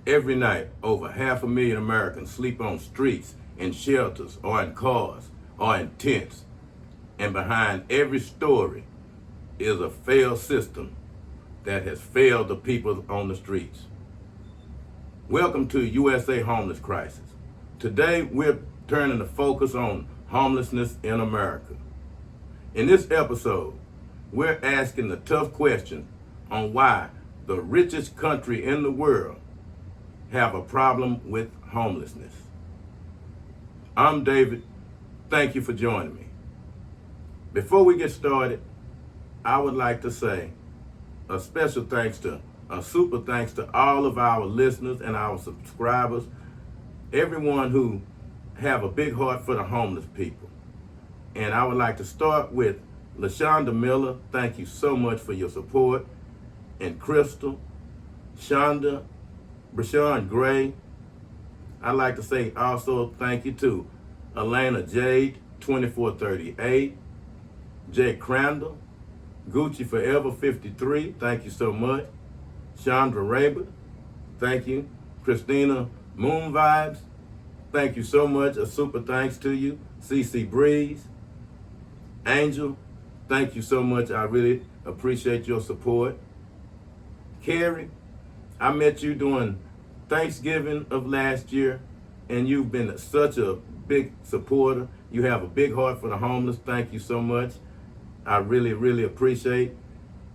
Every night, over 500,000 Americans sleep on streets, in shelters, or in cars, or in tents. And behind every story is a failed system that has failed the people on the streets. Welcome to USA Homeless Crisis. Today, we're turning the focus on homelessness in America. In this episode, we're asking the tough question on why the richest country in the world have a problem with homelessness. I'm David. Thank you for joining me. Before we get started, I would like to say a super thanks to all of our listeners and our subscribers, everyone who have a big heart for the homeless people. And I would like to start with LaShonda Miller. Thank you so much for your support. And Crystal, Shonda, Brashawn Gray. I'd like to say also thank you to Elena Jade, 2438, Jay Crandall, Gucci Forever 53, thank you so much. Chandra Raber, thank you. Christina Moon Vibes, thank you so much. A super thanks to you. CC Breeze, Angel, thank you so much. I really appreciate your support. Carrie, I met you during Thanksgiving of last year, and you've been such a big supporter. You have a big heart for the homeless. Thank you so much. I really, really appreciate.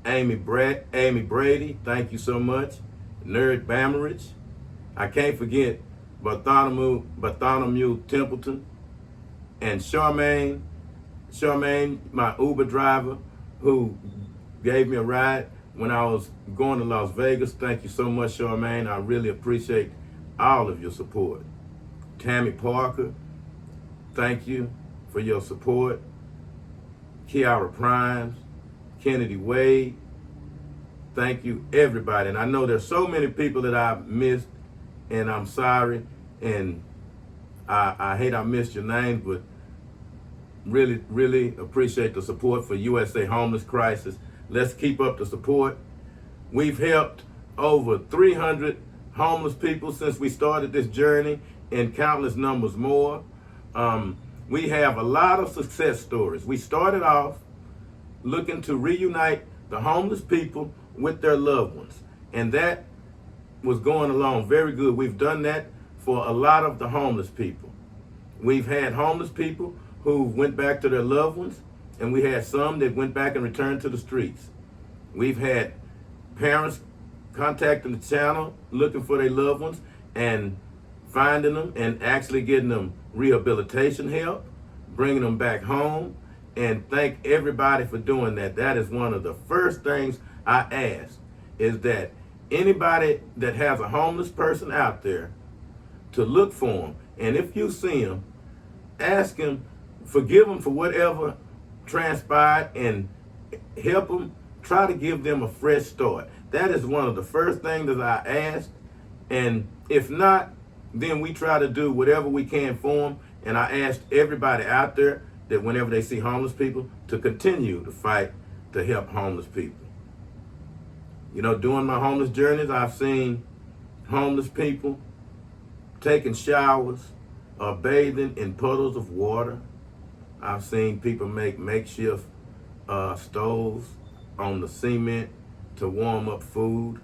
Amy Brady, thank you so much. Nerd Bammerich. I can't forget Bartholomew Templeton. And Charmaine, my Uber driver, who gave me a ride when I was going to Las Vegas. Thank you so much, Charmaine. I really appreciate all of your support. Tammy Parker, thank you for your support. Kiara Primes, Kennedy Wade, thank you, everybody. And I know there's so many people that I've missed, and I'm sorry, and I hate I missed your names, but really, really appreciate the support for USA Homeless Crisis. Let's keep up the support. We've helped over 300 homeless people since we started this journey, and countless numbers more. We have a lot of success stories. We started off looking to reunite the homeless people with their loved ones, and that was going along very good. We've done that for a lot of the homeless people. We've had homeless people who went back to their loved ones, and we had some that went back and returned to the streets. We've had parents contacting the channel looking for their loved ones and finding them and actually getting them rehabilitation help, bringing them back home, and thank everybody for doing that. That is one of the first things I ask, is that anybody that has a homeless person out there to look for them, and if you see them, ask them, forgive them for whatever transpired, and help them, try to give them a fresh start. That is one of the first things that I ask, and if not, then we try to do whatever we can for them. And I asked everybody out there that whenever they see homeless people, to continue to fight to help homeless people. You know, during my homeless journeys, I've seen homeless people taking showers or bathing in puddles of water. I've seen people make makeshift stoves on the cement to warm up food.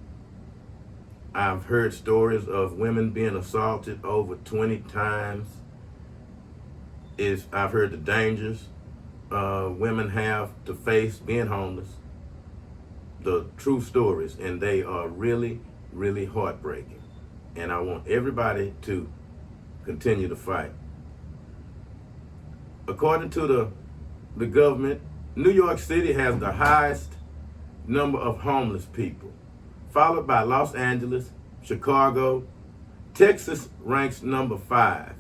I've heard stories of women being assaulted over 20 times. I've heard the dangers women have to face being homeless. The true stories, and they are really, really heartbreaking. And I want everybody to continue to fight. According to the government, New York City has the highest number of homeless people, followed by Los Angeles, Chicago. Texas ranks number 5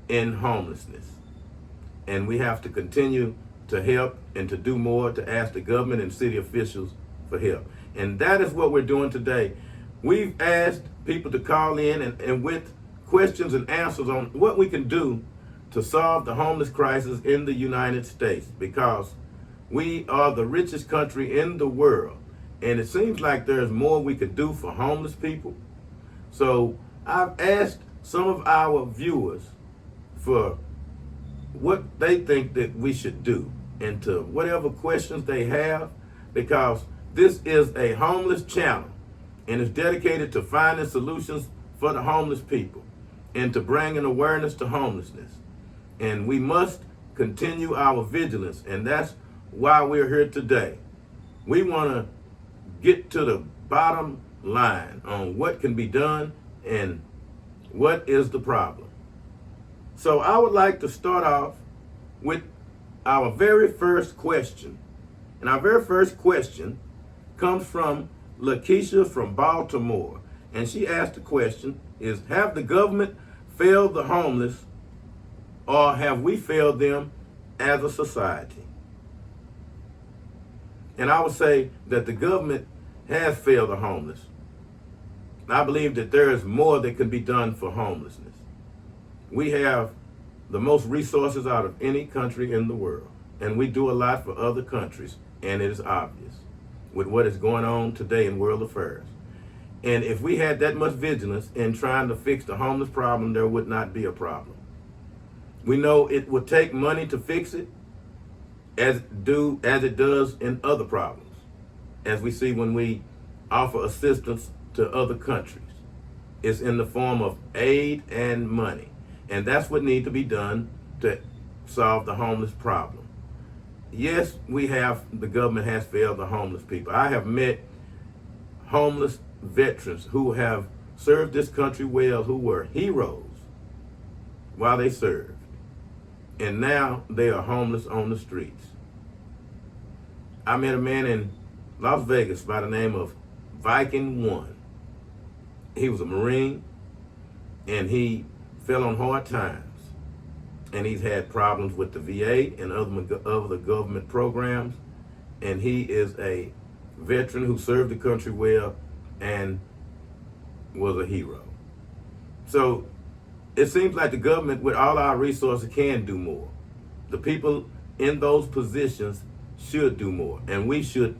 in homelessness. And we have to continue to help and to do more, to ask the government and city officials for help. And that is what we're doing today. We've asked people to call in and with questions and answers on what we can do to solve the homeless crisis in the United States, because we are the richest country in the world. And it seems like there's more we could do for homeless people. So I've asked some of our viewers for what they think that we should do and to whatever questions they have, because this is a homeless channel and is dedicated to finding solutions for the homeless people and to bringing awareness to homelessness. And we must continue our vigilance, and that's why we're here today. We want to get to the bottom line on what can be done and what is the problem. So I would like to start off with our very first question. And our very first question comes from Lakeisha from Baltimore. And she asked the question is, have the government failed the homeless, or have we failed them as a society? And I would say that the government has failed the homeless. I believe that there is more that can be done for homelessness. We have the most resources out of any country in the world, and we do a lot for other countries, and it is obvious with what is going on today in world affairs. And if we had that much vigilance in trying to fix the homeless problem, there would not be a problem. We know it would take money to fix it, as it does in other problems, as we see when we offer assistance to other countries. It's in the form of aid and money. And that's what needs to be done to solve the homeless problem. Yes, the government has failed the homeless people. I have met homeless veterans who have served this country well, who were heroes while they served. And now they are homeless on the streets. I met a man in Las Vegas by the name of Viking One. He was a Marine, and he fell on hard times. And he's had problems with the VA and other government programs. And he is a veteran who served the country well and was a hero. So it seems like the government, with all our resources, can do more. The people in those positions should do more. And we should,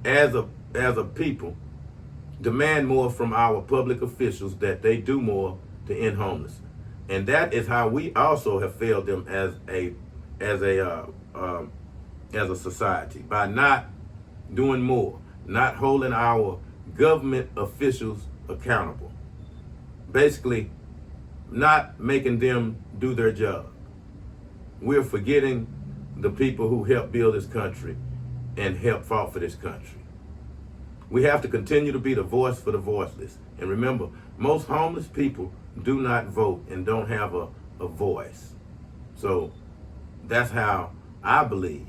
as a people, demand more from our public officials, that they do more to end homelessness. And that is how we also have failed them as a society, by not doing more, not holding our government officials accountable, basically not making them do their job. We're forgetting the people who helped build this country and helped fought for this country. We have to continue to be the voice for the voiceless. And remember, most homeless people do not vote and don't have a voice. So that's how I believe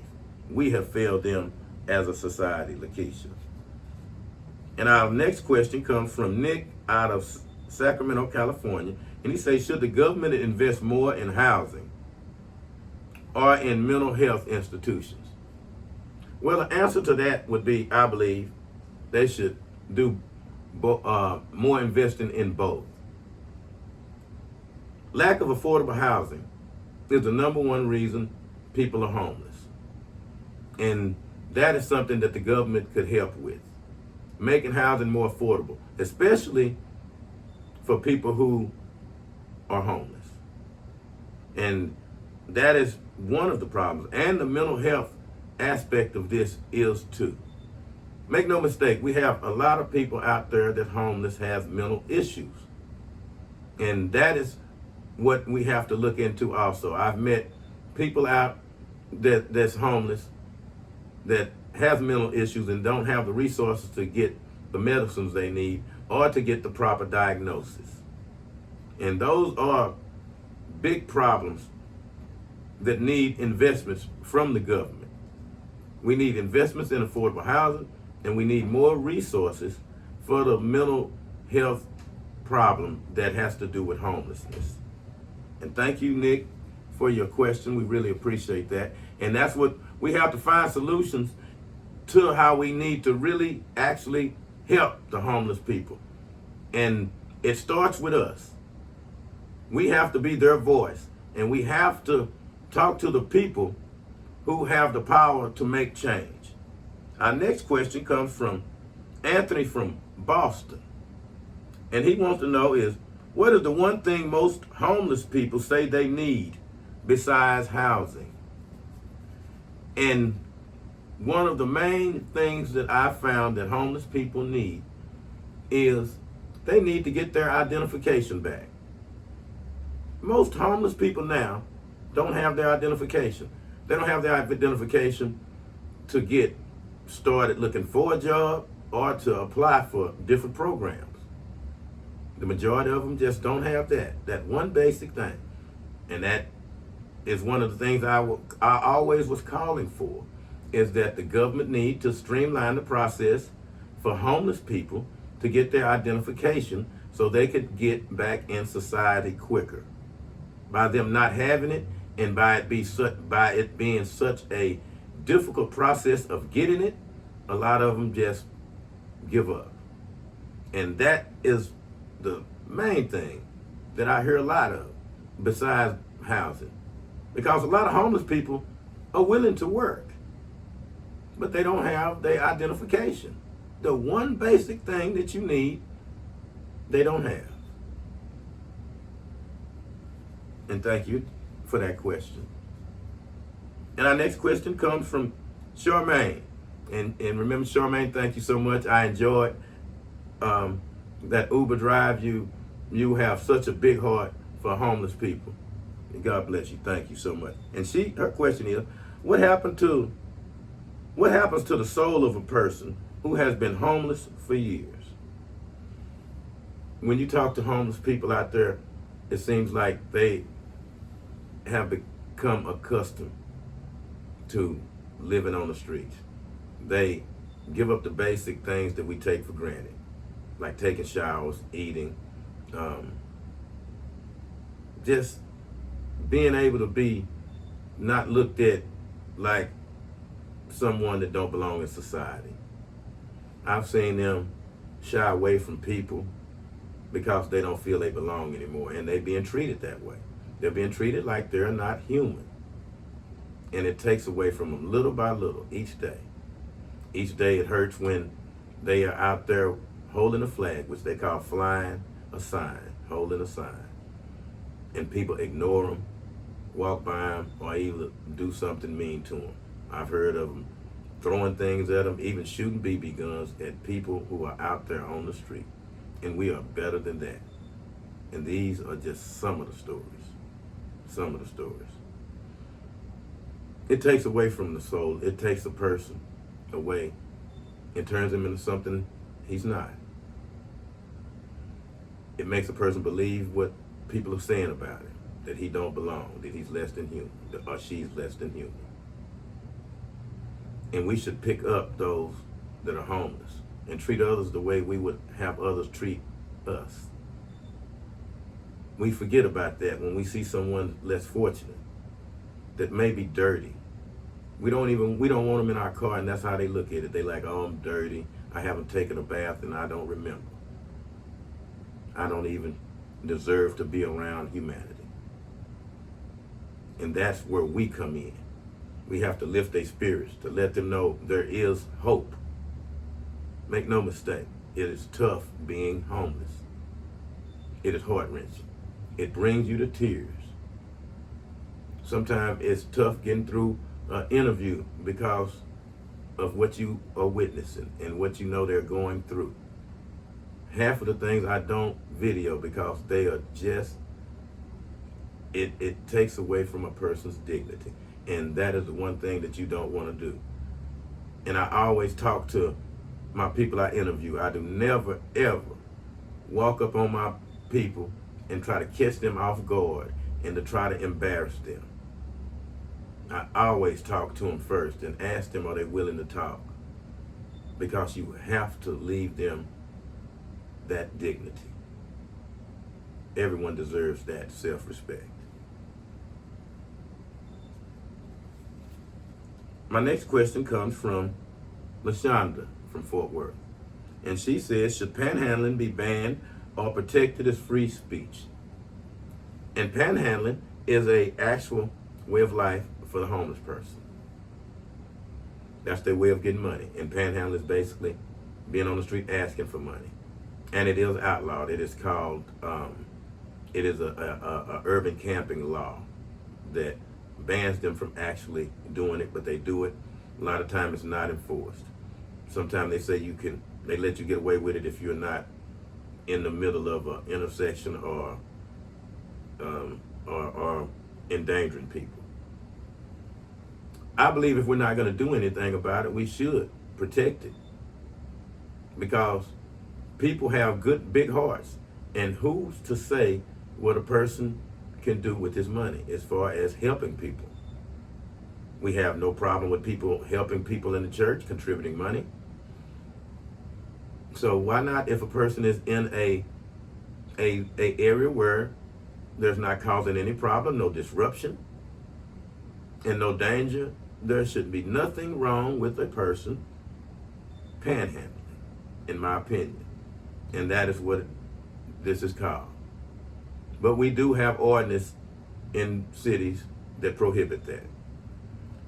we have failed them as a society, Lakeisha. And our next question comes from Nick out of Sacramento, California. And he says, should the government invest more in housing or in mental health institutions? Well, the answer to that would be, I believe, they should do more investing in both. Lack of affordable housing is the number one reason people are homeless. And that is something that the government could help with, making housing more affordable, especially for people who are homeless. And that is one of the problems. And the mental health aspect of this is too. Make no mistake, we have a lot of people out there that homeless have mental issues. And that is what we have to look into also. I've met people out that's homeless that have mental issues and don't have the resources to get the medicines they need or to get the proper diagnosis. And those are big problems that need investments from the government. We need investments in affordable housing, and we need more resources for the mental health problem that has to do with homelessness. And thank you, Nick, for your question. We really appreciate that. And that's what we have to find solutions to, how we need to really actually help the homeless people. And it starts with us. We have to be their voice, and we have to talk to the people who have the power to make change. Our next question comes from Anthony from Boston. And he wants to know is, what is the one thing most homeless people say they need besides housing? And one of the main things that I found that homeless people need is they need to get their identification back. Most homeless people now don't have their identification. They don't have their identification to get started looking for a job or to apply for different programs. The majority of them just don't have that one basic thing. And that is one of the things I always was calling for, is that the government need to streamline the process for homeless people to get their identification so they could get back in society quicker. By them not having it, and by it being such a difficult process of getting it, a lot of them just give up. And that is the main thing that I hear a lot of, besides housing. Because a lot of homeless people are willing to work, but they don't have their identification. The one basic thing that you need, they don't have. And thank you for that question. And our next question comes from Charmaine. And remember, Charmaine, thank you so much. I enjoyed that Uber drive. You have such a big heart for homeless people. And God bless you. Thank you so much. And her question is, what happens to the soul of a person who has been homeless for years? When you talk to homeless people out there, it seems like they have become accustomed to living on the streets. They give up the basic things that we take for granted, like taking showers, eating, just being able to be not looked at like someone that don't belong in society. I've seen them shy away from people because they don't feel they belong anymore, and they're being treated that way. They're being treated like they're not human. And it takes away from them little by little each day. Each day it hurts when they are out there holding a flag, which they call flying a sign, holding a sign. And people ignore them, walk by them, or even do something mean to them. I've heard of them throwing things at them, even shooting BB guns at people who are out there on the street. And we are better than that. And these are just some of the stories. Some of the stories. It takes away from the soul. It takes a person away and turns him into something he's not. It makes a person believe what people are saying about him, that he don't belong, that he's less than human, or she's less than human. And we should pick up those that are homeless and treat others the way we would have others treat us. We forget about that when we see someone less fortunate, that may be dirty. We don't want them in our car, and that's how they look at it. They like, oh, I'm dirty. I haven't taken a bath and I don't remember. I don't even deserve to be around humanity. And that's where we come in. We have to lift their spirits to let them know there is hope. Make no mistake, it is tough being homeless. It is heart-wrenching. It brings you to tears. Sometimes it's tough getting through an interview because of what you are witnessing and what you know they're going through. Half of the things I don't video because they are just, it takes away from a person's dignity. And that is the one thing that you don't want to do. And I always talk to my people I interview. I do never, ever walk up on my people and try to catch them off guard and to try to embarrass them. I always talk to them first and ask them, are they willing to talk? Because you have to leave them that dignity. Everyone deserves that self-respect. My next question comes from LaShonda from Fort Worth. And she says, should panhandling be banned or protected as free speech? And panhandling is an actual way of life for the homeless person. That's their way of getting money. And panhandling is basically being on the street asking for money. and it is outlawed. It is called, it is a urban camping law that bans them from actually doing it, but they do it. A lot of times it's not enforced. Sometimes they say they let you get away with it if you're not in the middle of an intersection or endangering people. I believe if we're not going to do anything about it, we should protect it, because people have good big hearts, and who's to say what a person can do with his money as far as helping people? We have no problem with people helping people in the church, contributing money. So why not, if a person is in a area where there's not causing any problem, no disruption, and no danger, there should be nothing wrong with a person panhandling, in my opinion. And that is what this is called. But we do have ordinance in cities that prohibit that.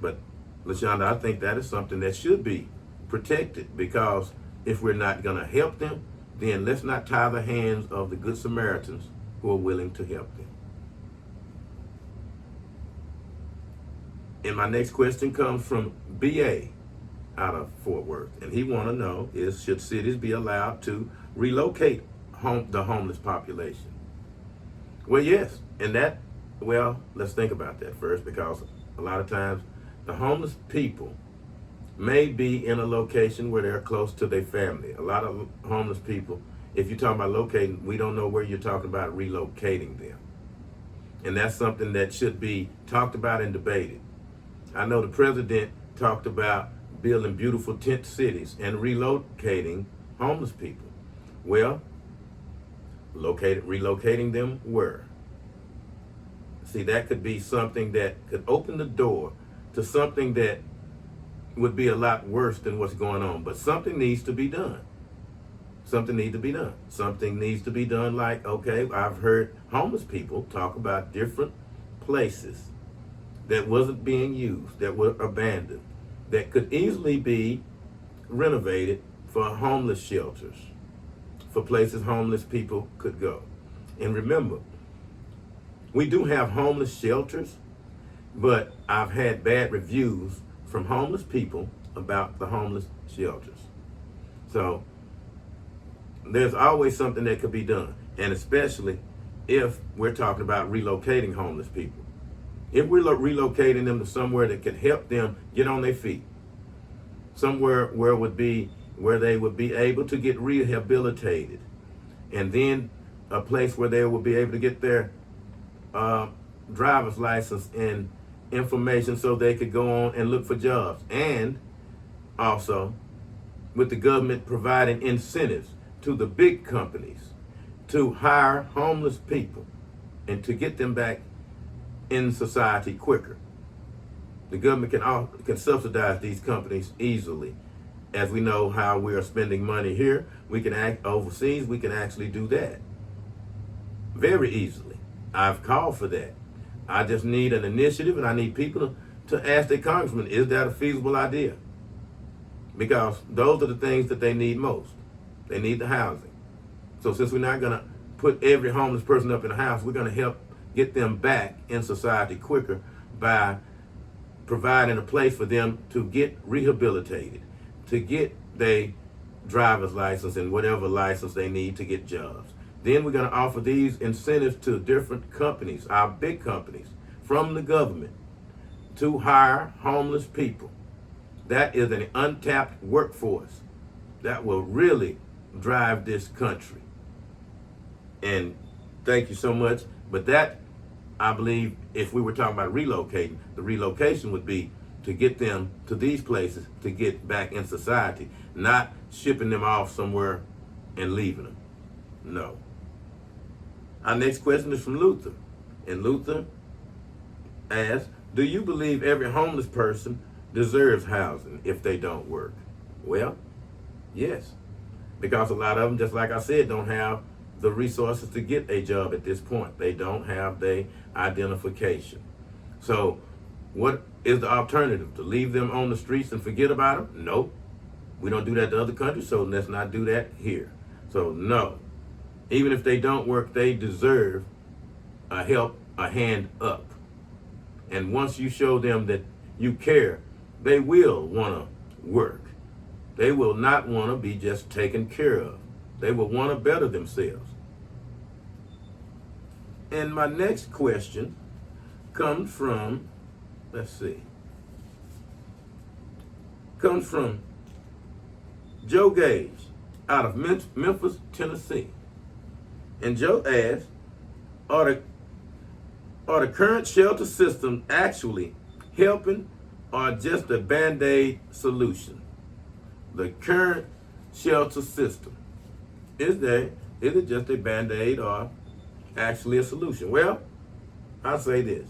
But LaShonda, I think that is something that should be protected, because if we're not going to help them, then let's not tie the hands of the good Samaritans who are willing to help them. And my next question comes from B.A. out of Fort Worth. And he want to know is, should cities be allowed to relocate the homeless population? Well, yes. And let's think about that first, because a lot of times the homeless people may be in a location where they're close to their family. A lot of homeless people, if you're talking about locating, we don't know where you're talking about relocating them. And that's something that should be talked about and debated. I know the president talked about building beautiful tent cities and relocating homeless people. Well, relocating them where? See, that could be something that could open the door to something that would be a lot worse than what's going on. But something needs to be done. Something needs to be done. Something needs to be done, like, okay, I've heard homeless people talk about different places that wasn't being used, that were abandoned, that could easily be renovated for homeless shelters, for places homeless people could go. And remember, we do have homeless shelters, but I've had bad reviews from homeless people about the homeless shelters. So there's always something that could be done, and especially if we're talking about relocating homeless people. If we're relocating them to somewhere that could help them get on their feet, somewhere where they would be able to get rehabilitated, and then a place where they would be able to get their driver's license and information so they could go on and look for jobs. And also with the government providing incentives to the big companies to hire homeless people and to get them back in society quicker. The government can subsidize these companies easily. As we know how we are spending money here, we can act overseas, we can actually do that very easily. I've called for that. I just need an initiative, and I need people to ask their congressman, is that a feasible idea? Because those are the things that they need most. They need the housing. So since we're not going to put every homeless person up in a house, we're going to help get them back in society quicker by providing a place for them to get rehabilitated, to get their driver's license and whatever license they need to get jobs. Then we're going to offer these incentives to different companies, our big companies, from the government, to hire homeless people. That is an untapped workforce that will really drive this country. And thank you so much. But that, I believe, if we were talking about relocating, the relocation would be to get them to these places to get back in society, not shipping them off somewhere and leaving them. No. Our next question is from Luther. And Luther asks, do you believe every homeless person deserves housing if they don't work? Well, yes. Because a lot of them, just like I said, don't have the resources to get a job at this point. They don't have their identification. So what is the alternative? To leave them on the streets and forget about them? Nope. We don't do that to other countries, so let's not do that here. So no, even if they don't work, they deserve a hand up. And once you show them that you care, they will want to work. They will not want to be just taken care of. They will want to better themselves. And my next question comes from, comes from Joe Gage out of Memphis, Tennessee. And Joe asks, are the current shelter system actually helping or just a Band-Aid solution? The current shelter system, is it just a Band-Aid or actually a solution? Well, I'll say this.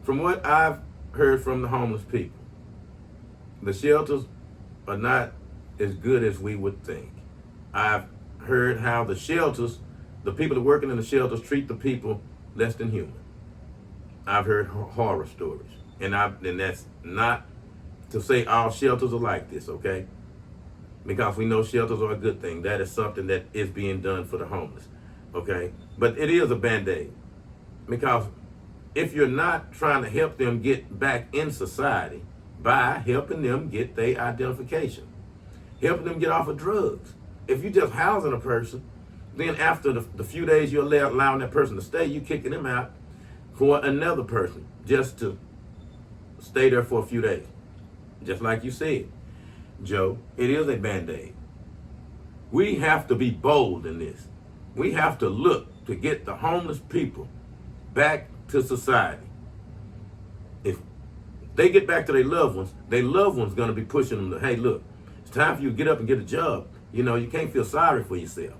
From what I've heard from the homeless people, the shelters are not as good as we would think. I've heard how the shelters, the people that are working in the shelters treat the people less than human. I've heard horror stories. And that's not to say all shelters are like this, okay? Because we know shelters are a good thing. That is something that is being done for the homeless, okay? But it is a Band-Aid. Because if you're not trying to help them get back in society by helping them get their identification, helping them get off of drugs. If you're just housing a person, then after the few days you're allowing that person to stay, you're kicking them out for another person just to stay there for a few days. Just like you said, Joe, it is a Band-Aid. We have to be bold in this. We have to look to get the homeless people back to society. If they get back to their loved ones going to be pushing them to, hey, look, it's time for you to get up and get a job. You know, you can't feel sorry for yourself.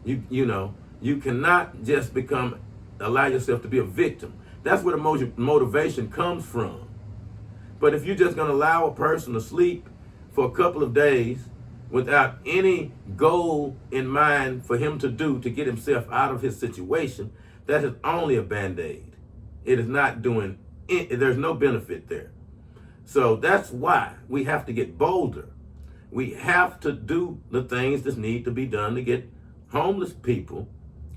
You cannot just allow yourself to be a victim. That's where the motivation comes from. But if you're just going to allow a person to sleep for a couple of days without any goal in mind for him to do to get himself out of his situation, that is only a Band-Aid. It is not doing it. There's no benefit there. So that's why we have to get bolder. We have to do the things that need to be done to get homeless people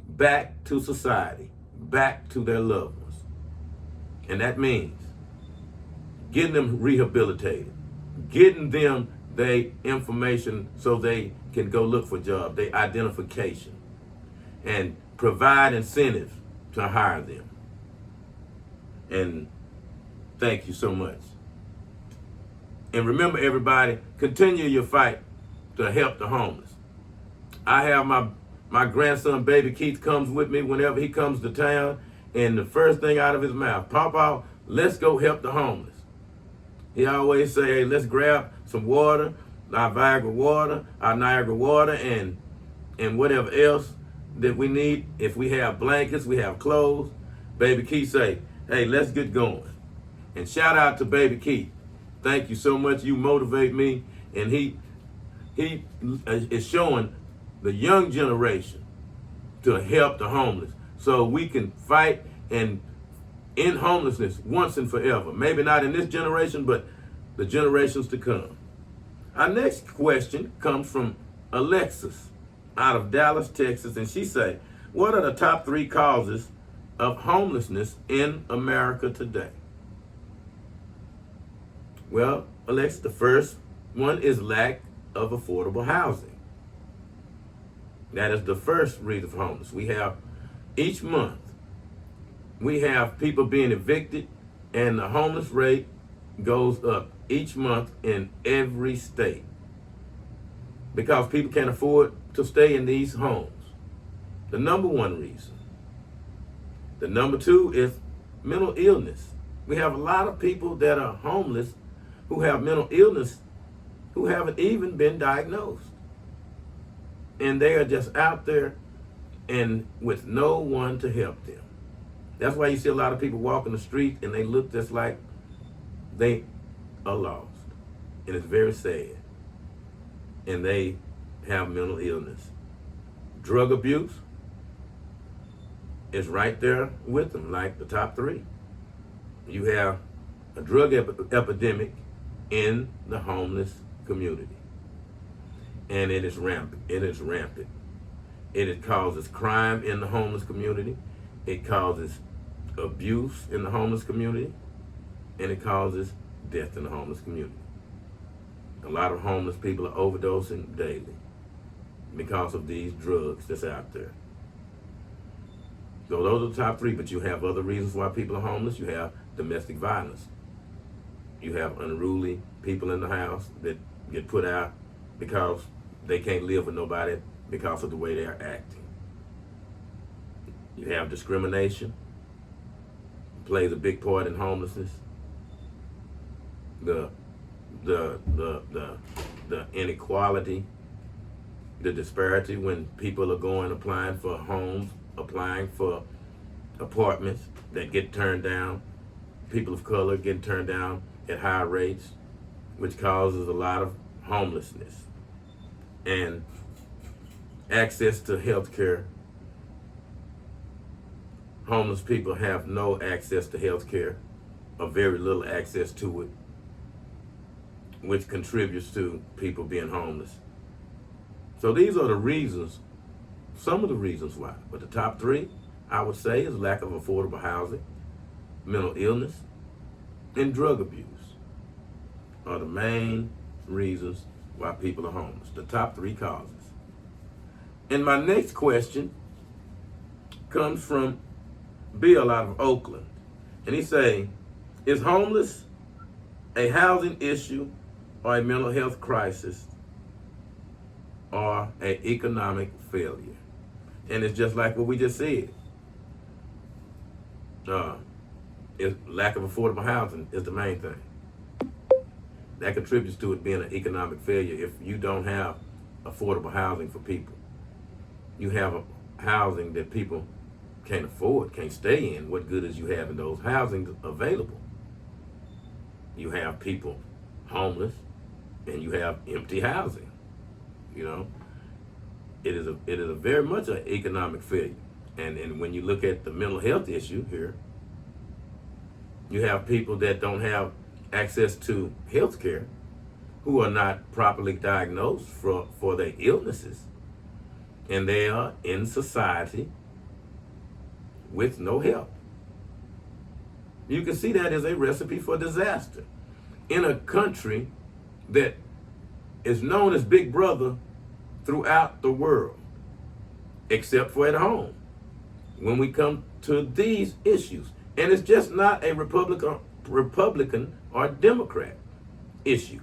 back to society, back to their loved ones. And that means getting them rehabilitated, getting them their information so they can go look for jobs, their identification, and provide incentives to hire them. And thank you so much. And remember, everybody, continue your fight to help the homeless. I have my grandson, baby Keith, comes with me whenever he comes to town, and the first thing out of his mouth, Papa, let's go help the homeless. He always say, hey, let's grab some water, our Viagra water, our Niagara water, and whatever else that we need. If we have blankets, we have clothes. Baby Keith say, hey, let's get going. And shout out to baby Keith. Thank you so much. You motivate me. And he is showing the young generation to help the homeless so we can fight and end homelessness once and forever. Maybe not in this generation, but the generations to come. Our next question comes from Alexis out of Dallas, Texas. And she say, what are the top 3 causes of homelessness in America today? Well, Alexa, the first one is lack of affordable housing. That is the first reason for homelessness. We have, each month, we have people being evicted, and the homeless rate goes up each month in every state because people can't afford to stay in these homes. The number one reason. The number 2 is mental illness. We have a lot of people that are homeless who have mental illness who haven't even been diagnosed. And they are just out there and with no one to help them. That's why you see a lot of people walking the street and they look just like they are lost. And it's very sad. And they have mental illness. Drug abuse is right there with them, like the top 3. You have a drug epidemic in the homeless community. and it is rampant. It is rampant. It causes crime in the homeless community. It causes abuse in the homeless community, and it causes death in the homeless community. A lot of homeless people are overdosing daily because of these drugs that's out there. So those are the top three, but you have other reasons why people are homeless. You have domestic violence. You have unruly people in the house that get put out because they can't live with nobody because of the way they're acting. You have discrimination, plays a big part in homelessness. The inequality, the disparity when people are going applying for homes, applying for apartments that get turned down. People of color getting turned down at high rates, which causes a lot of homelessness. And access to health care. Homeless people have no access to health care, or very little access to it, which contributes to people being homeless. So these are the reasons, some of the reasons why. But the top three, I would say, is lack of affordable housing, mental illness, and drug abuse are the main reasons why people are homeless. The top three causes. And my next question comes from Bill out of Oakland. And he say, is homeless a housing issue or a mental health crisis or an economic failure? And it's just like what we just said. Lack of affordable housing is the main thing. That contributes to it being an economic failure. If you don't have affordable housing for people, you have a housing that people can't afford, can't stay in. What good is you having those housings available? You have people homeless and you have empty housing. You know, it is a very much an economic failure. And when you look at the mental health issue here, you have people that don't have access to health care, who are not properly diagnosed for their illnesses, and they are in society with no help. You can see that as a recipe for disaster. In a country that is known as Big Brother throughout the world, except for at home, when we come to these issues. And it's just not a Republican or Democrat issue,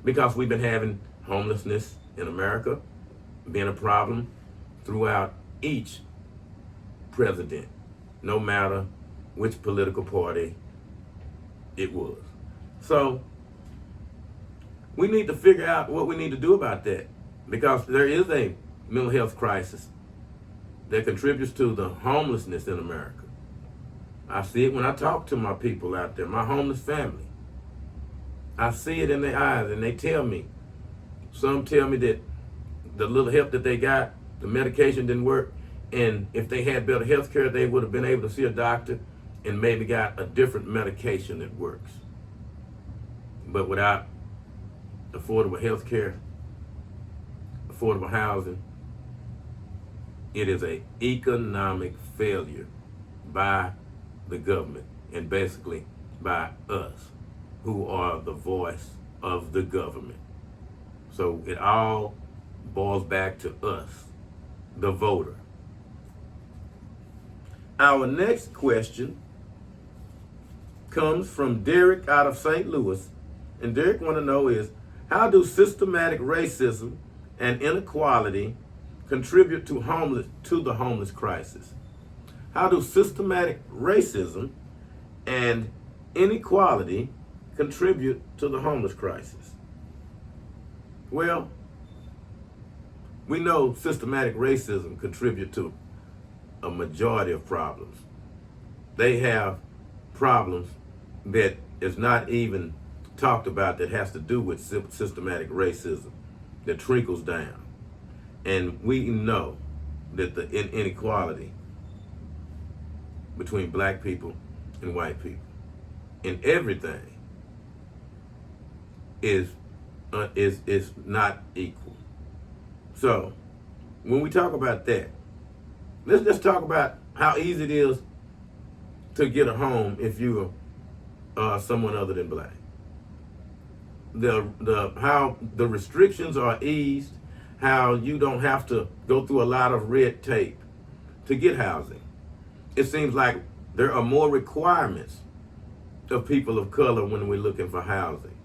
because we've been having homelessness in America being a problem throughout each president, no matter which political party it was. So we need to figure out what we need to do about that, because there is a mental health crisis that contributes to the homelessness in America. I see it when I talk to my people out there, my homeless family. I see it in their eyes, and they tell me. Some tell me that the little help that they got, the medication didn't work, and if they had better health care, they would have been able to see a doctor and maybe got a different medication that works. But without affordable health care, affordable housing, it is an economic failure by the government, and basically by us, who are the voice of the government. So it all boils back to us, the voter. Our next question comes from Derek out of St. Louis. And Derek want to know is, how do systematic racism and inequality contribute to the homeless crisis? How do systematic racism and inequality contribute to the homeless crisis? Well, we know systematic racism contributes to a majority of problems. They have problems that is not even talked about that has to do with systematic racism that trickles down. And we know that the inequality between black people and white people in everything is not equal. So when we talk about that, let's talk about how easy it is to get a home if you're someone other than black. The how the restrictions are eased, how you don't have to go through a lot of red tape to get housing. It seems like there are more requirements of people of color when we're looking for housing,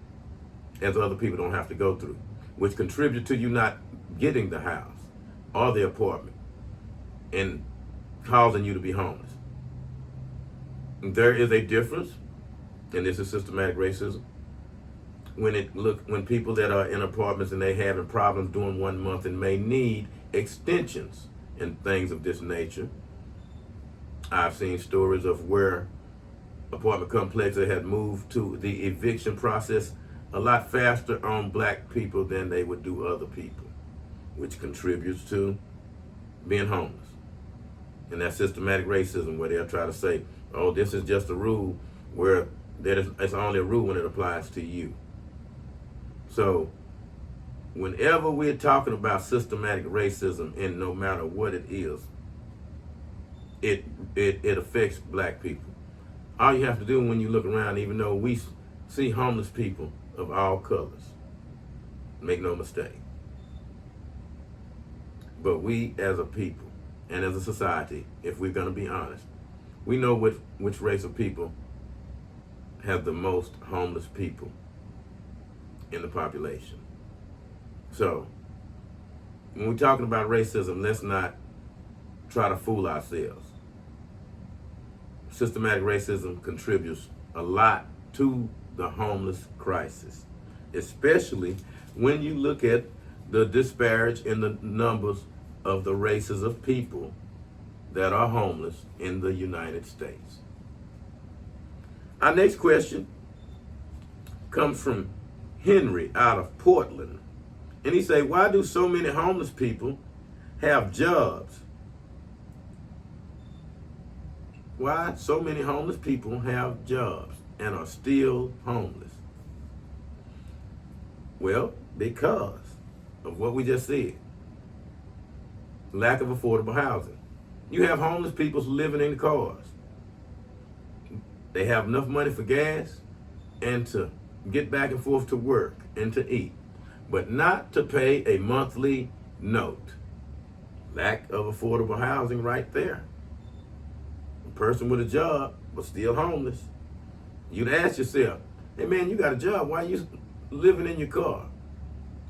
as other people don't have to go through, which contribute to you not getting the house or the apartment and causing you to be homeless. There is a difference, and this is systematic racism. When people that are in apartments and they having problems during 1 month and may need extensions and things of this nature. I've seen stories of where apartment complexes had moved to the eviction process a lot faster on black people than they would do other people, which contributes to being homeless. And that's systematic racism, where they'll try to say, oh, this is just a rule, where it's only a rule when it applies to you. So whenever we're talking about systematic racism, and no matter what it is, it affects black people. All you have to do when you look around, even though we see homeless people of all colors, make no mistake, but we as a people and as a society, if we're going to be honest, we know which race of people have the most homeless people in the population. So when we're talking about racism, let's not try to fool ourselves. Systematic racism contributes a lot to the homeless crisis, especially when you look at the disparage in the numbers of the races of people that are homeless in the United States. Our next question comes from Henry out of Portland. And he say, why do so many homeless people have jobs? Why so many homeless people have jobs and are still homeless? Well, because of what we just said. Lack of affordable housing. You have homeless people living in cars. They have enough money for gas and to get back and forth to work and to eat, but not to pay a monthly note. Lack of affordable housing right there. A person with a job but still homeless. You'd ask yourself, hey man, you got a job, why are you living in your car?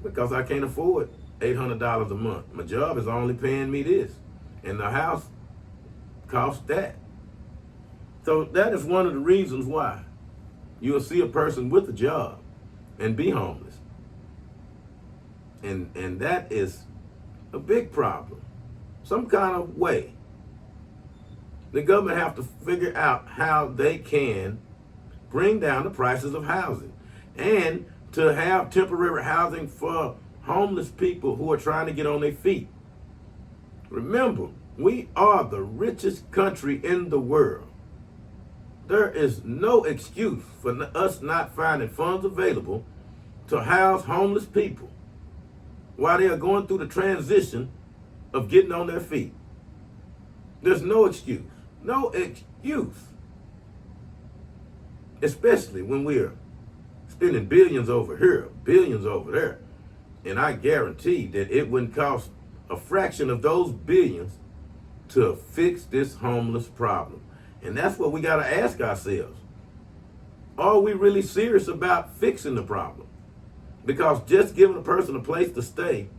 Because I can't afford $800 a month. My job is only paying me this, and the house costs that. So that is one of the reasons why you'll see a person with a job and be homeless. And that is a big problem. Some kind of way. The government have to figure out how they can bring down the prices of housing and to have temporary housing for homeless people who are trying to get on their feet. Remember, we are the richest country in the world. There is no excuse for us not finding funds available to house homeless people while they are going through the transition of getting on their feet. There's no excuse. No excuse. Especially when we're spending billions over here, billions over there. And I guarantee that it wouldn't cost a fraction of those billions to fix this homeless problem. And that's what we got to ask ourselves. Are we really serious about fixing the problem? Because just giving a person a place to stay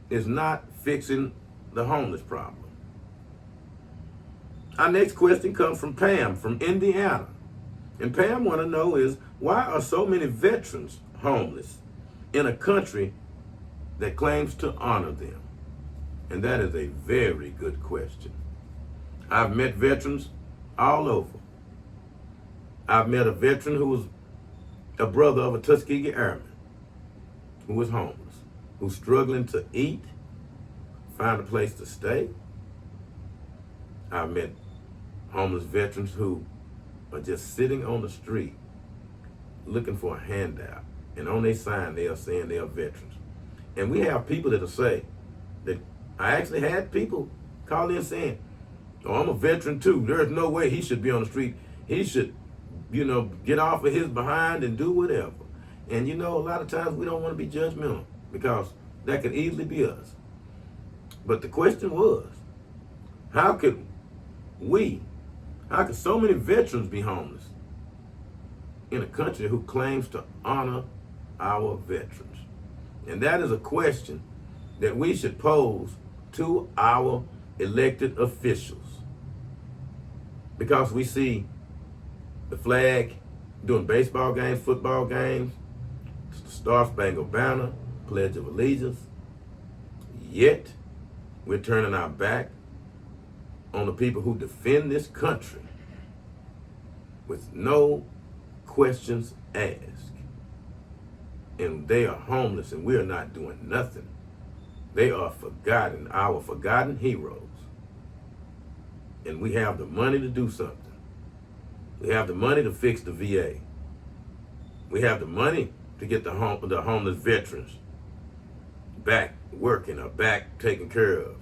is not fixing the homeless problem. Our next question comes from Pam from Indiana. And Pam want to know is, why are so many veterans homeless in a country that claims to honor them? And that is a very good question. I've met veterans all over. I've met a veteran who was a brother of a Tuskegee Airman who was homeless, who's struggling to eat, find a place to stay. I've met homeless veterans who are just sitting on the street looking for a handout. And on their sign, they are saying they are veterans. And we have people that'll say, I actually had people call in saying, oh, I'm a veteran too. There's no way he should be on the street. He should, get off of his behind and do whatever. And a lot of times we don't want to be judgmental because that could easily be us. But the question was, how could so many veterans be homeless in a country who claims to honor our veterans? And that is a question that we should pose to our elected officials. Because we see the flag during baseball games, football games, the Star Spangled Banner, Pledge of Allegiance, yet we're turning our back on the people who defend this country with no questions asked. And they are homeless and we are not doing nothing. They are forgotten, our forgotten heroes. And we have the money to do something. We have the money to fix the VA. We have the money to get the homeless veterans back working or back taken care of.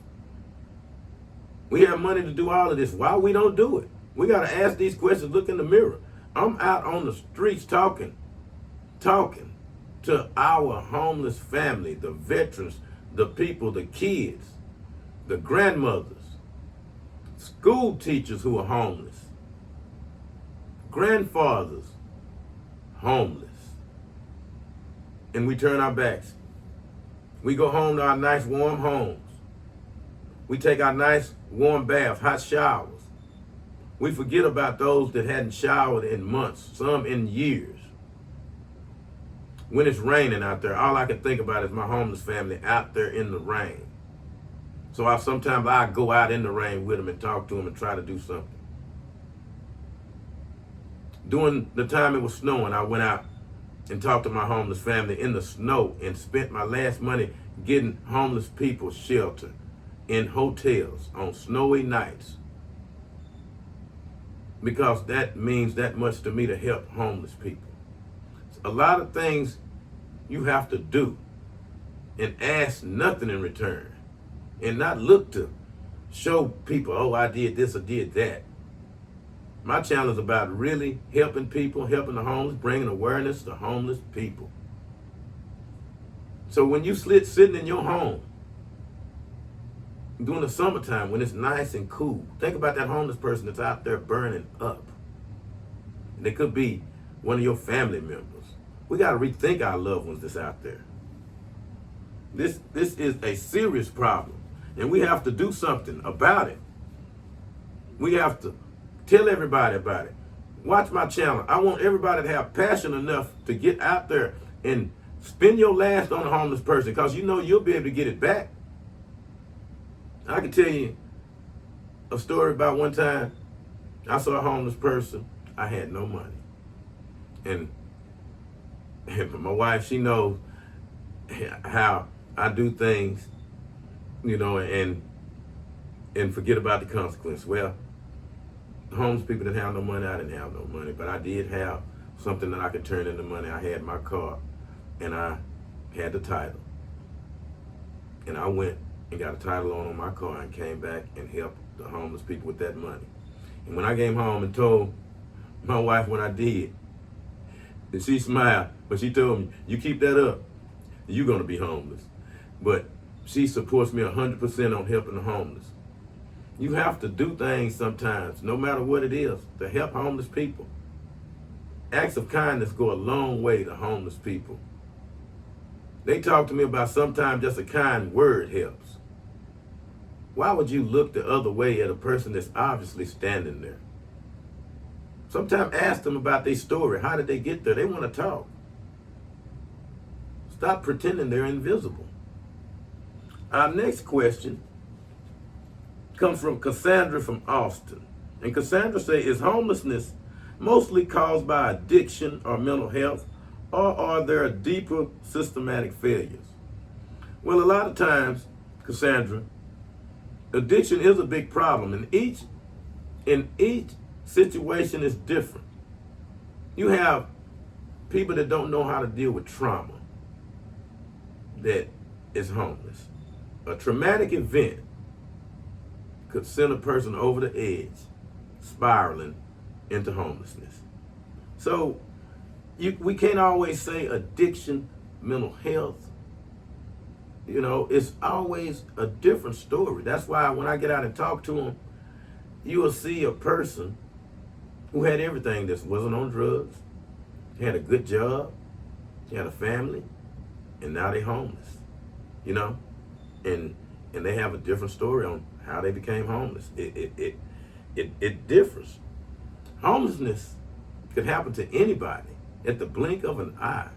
We have money to do all of this. Why we don't do it? We got to ask these questions, look in the mirror. I'm out on the streets talking to our homeless family, the veterans, the people, the kids, the grandmothers, school teachers who are homeless, grandfathers homeless. And we turn our backs. We go home to our nice warm homes. We take our nice warm baths, hot showers. We forget about those that hadn't showered in months, some in years. When it's raining out there, all I can think about is my homeless family out there in the rain. So sometimes I go out in the rain with them and talk to them and try to do something. During the time it was snowing, I went out and talked to my homeless family in the snow and spent my last money getting homeless people shelter in hotels on snowy nights. Because that means that much to me to help homeless people. A lot of things you have to do and ask nothing in return and not look to show people, oh, I did this or did that. My channel is about really helping people, helping the homeless, bringing awareness to homeless people. So when you sitting in your home during the summertime when it's nice and cool, think about that homeless person that's out there burning up. And it could be one of your family members. We got to rethink our loved ones that's out there. This is a serious problem, and we have to do something about it. We have to tell everybody about it. Watch my channel. I want everybody to have passion enough to get out there and spend your last on a homeless person, because you'll be able to get it back. I can tell you a story about one time I saw a homeless person. I had no money. And my wife, she knows how I do things, and forget about the consequence. Well, the homeless people didn't have no money. I didn't have no money, but I did have something that I could turn into money. I had my car, and I had the title. And I went and got a title on my car and came back and helped the homeless people with that money. And when I came home and told my wife what I did, and she smiled, but she told me, you keep that up, you're going to be homeless. But she supports me 100% on helping the homeless. You have to do things sometimes, no matter what it is, to help homeless people. Acts of kindness go a long way to homeless people. They talk to me about sometimes just a kind word helps. Why would you look the other way at a person that's obviously standing there? Sometimes ask them about their story. How did they get there? They want to talk. Stop pretending they're invisible. Our next question comes from Cassandra from Austin. And Cassandra says, is homelessness mostly caused by addiction or mental health, or are there deeper systematic failures? Well, a lot of times, Cassandra, addiction is a big problem, and each situation is different. You have people that don't know how to deal with trauma that is homeless. A traumatic event could send a person over the edge, spiraling into homelessness. So we can't always say addiction, mental health. It's always a different story. That's why when I get out and talk to them, you will see a person who had everything, that wasn't on drugs, had a good job, had a family, and now they're homeless. And they have a different story on how they became homeless. It differs. Homelessness could happen to anybody at the blink of an eye.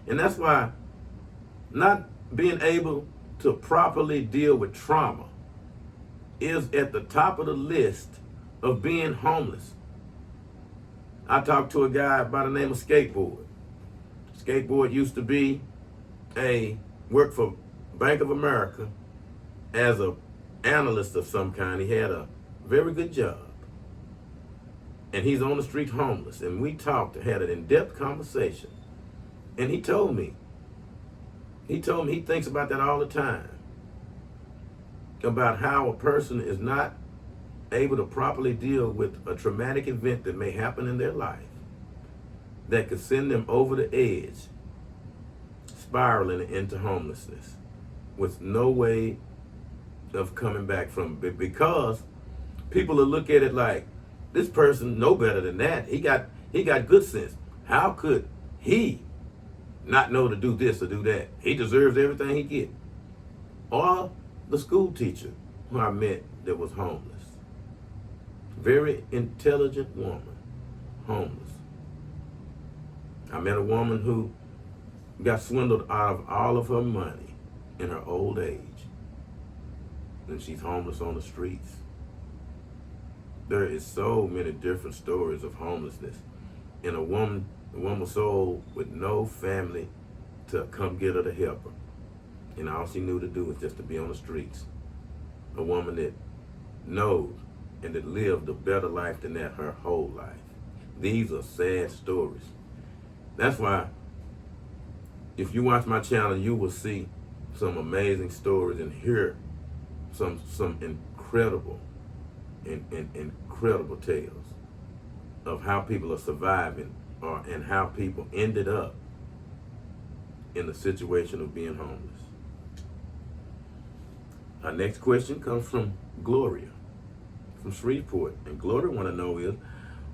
And that's why not being able to properly deal with trauma is at the top of the list of being homeless. I talked to a guy by the name of Skateboard. Skateboard used to be work for Bank of America as a analyst of some kind. He had a very good job. And he's on the street homeless. And we talked, had an in-depth conversation. And he told me he thinks about that all the time. About how a person is not able to properly deal with a traumatic event that may happen in their life that could send them over the edge, spiraling into homelessness with no way of coming back from it, because people will look at it like, this person know better than that. He got good sense. How could he not know to do this or do that? He deserves everything he get. Or the school teacher who I met that was homeless. Very intelligent woman, homeless. I met a woman who got swindled out of all of her money in her old age. And she's homeless on the streets. There is so many different stories of homelessness. And a woman was sold with no family to come get her to help her. And all she knew to do was just to be on the streets. A woman that knows and that lived a better life than that her whole life. These are sad stories. That's why, if you watch my channel, you will see some amazing stories and hear some incredible tales of how people are surviving and how people ended up in the situation of being homeless. Our next question comes from Gloria from Shreveport. And Gloria want to know is,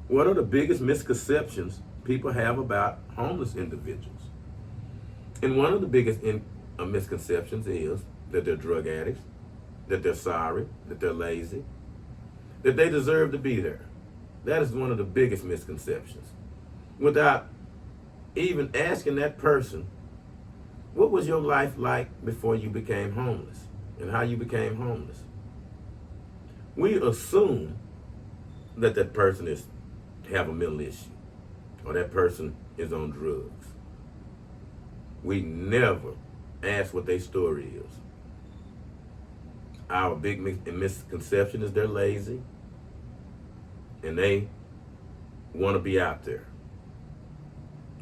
what are the biggest misconceptions people have about homeless individuals? And one of the biggest misconceptions is that they're drug addicts, that they're sorry, that they're lazy, that they deserve to be there. That is one of the biggest misconceptions. Without even asking that person, what was your life like before you became homeless and how you became homeless? We assume that that person have a mental issue or that person is on drugs. We never ask what their story is. Our big misconception is they're lazy and they want to be out there.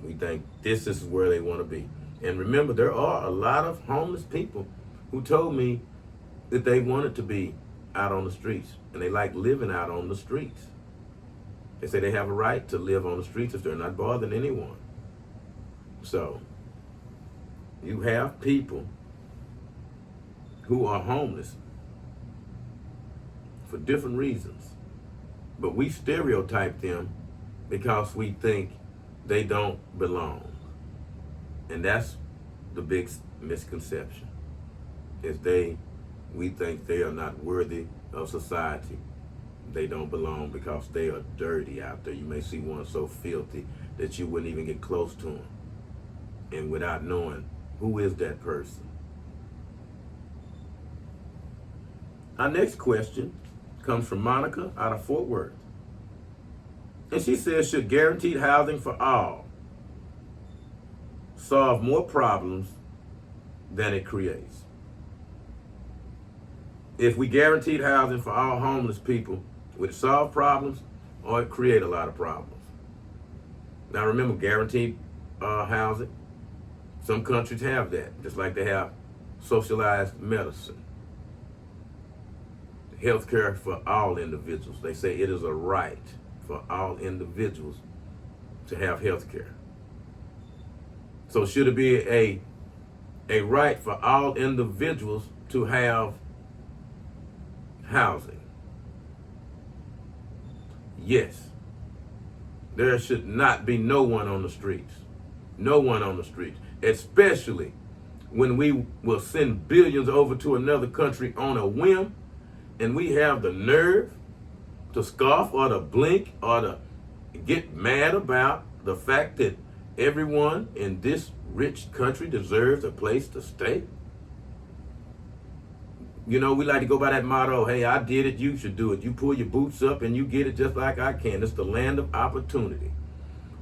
We think this is where they want to be. And remember, there are a lot of homeless people who told me that they wanted to be out on the streets and they like living out on the streets. They say they have a right to live on the streets if they're not bothering anyone. So, you have people who are homeless for different reasons, but we stereotype them because we think they don't belong. And that's the big misconception, is we think they are not worthy of society. They don't belong because they are dirty out there. You may see one so filthy that you wouldn't even get close to them, and without knowing who is that person. Our next question comes from Monica out of Fort Worth. And she says, should guaranteed housing for all solve more problems than it creates? If we guaranteed housing for all homeless people, would it solve problems or it create a lot of problems? Now remember, guaranteed housing, some countries have that, just like they have socialized medicine. health care for all individuals. They say it is a right for all individuals to have health care. So should it be a right for all individuals to have housing? Yes. There should not be no one on the streets. No one on the streets. Especially when we will send billions over to another country on a whim, and we have the nerve to scoff or to blink or to get mad about the fact that everyone in this rich country deserves a place to stay. You know, we like to go by that motto, hey, I did it, you should do it. You pull your boots up and you get it just like I can. It's the land of opportunity.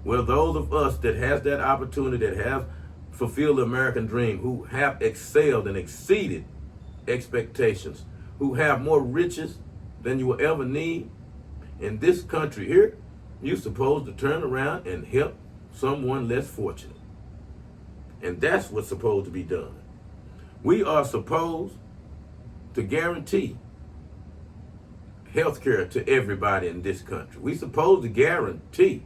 Well, those of us that has that opportunity, that have fulfilled the American dream, who have excelled and exceeded expectations, who have more riches than you will ever need in this country here, you're supposed to turn around and help someone less fortunate. And that's what's supposed to be done. We are supposed to guarantee health care to everybody in this country. We're supposed to guarantee